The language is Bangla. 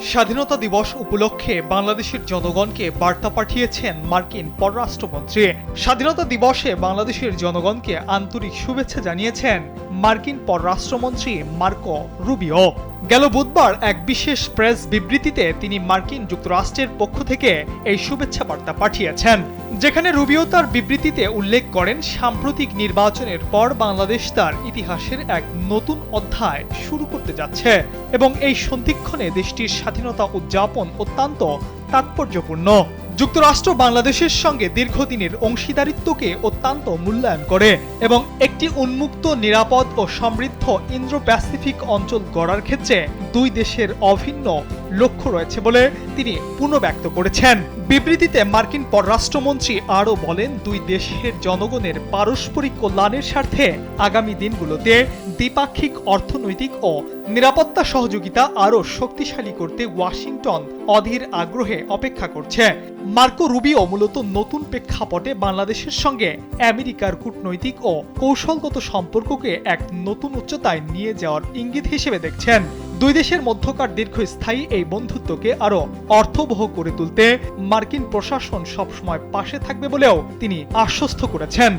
স্বাধীনতা দিবস উপলক্ষে বাংলাদেশের জনগণকে বার্তা পাঠিয়েছেন মার্কিন পররাষ্ট্রমন্ত্রী। স্বাধীনতা দিবসে বাংলাদেশের জনগণকে আন্তরিক শুভেচ্ছা জানিয়েছেন মার্কিন পররাষ্ট্রমন্ত্রী মার্কো রুবিও। গেল বুধবার এক বিশেষ প্রেস বিবৃতিতে তিনি মার্কিন যুক্তরাষ্ট্রের পক্ষ থেকে এই শুভেচ্ছা বার্তা পাঠিয়েছেন, যেখানে রুবিও তার বিবৃতিতে উল্লেখ করেন সাম্প্রতিক নির্বাচনের পর বাংলাদেশ তার ইতিহাসের এক নতুন অধ্যায় শুরু করতে যাচ্ছে এবং এই সন্ধিক্ষণে দেশটির স্বাধীনতা উদযাপন অত্যন্ত তাৎপর্যপূর্ণ। যুক্তরাষ্ট্র বাংলাদেশের সঙ্গে দীর্ঘদিনের অংশীদারিত্বকে অত্যন্ত মূল্যায়ন করে এবং একটি উন্মুক্ত, নিরাপদ ও সমৃদ্ধ ইন্দো প্যাসিফিক অঞ্চল গড়ার ক্ষেত্রে দুই দেশের অভিন্ন লক্ষ্য রয়েছে বলে তিনি পুনর্ব্যক্ত করেছেন। বিবৃতিতে মার্কিন পররাষ্ট্রমন্ত্রী আরও বলেন, দুই দেশের জনগণের পারস্পরিক কল্যাণের স্বার্থে আগামী দিনগুলোতে দ্বিপাক্ষিক অর্থনৈতিক ও নিরাপত্তা সহযোগিতা আরও শক্তিশালী করতে ওয়াশিংটন অধীর আগ্রহে অপেক্ষা করছে। মার্কো রুবিও মূলত নতুন প্রেক্ষাপটে বাংলাদেশের সঙ্গে আমেরিকার কূটনৈতিক ও কৌশলগত সম্পর্ককে এক নতুন উচ্চতায় নিয়ে যাওয়ার ইঙ্গিত হিসেবে দেখছেন। দুই দেশের মধ্যকার দীর্ঘস্থায়ী এই বন্ধুত্বকে আরও অর্থবহ করে তুলতে মার্কিন প্রশাসন সবসময় পাশে থাকবে বলেও তিনি আশ্বস্ত করেছেন।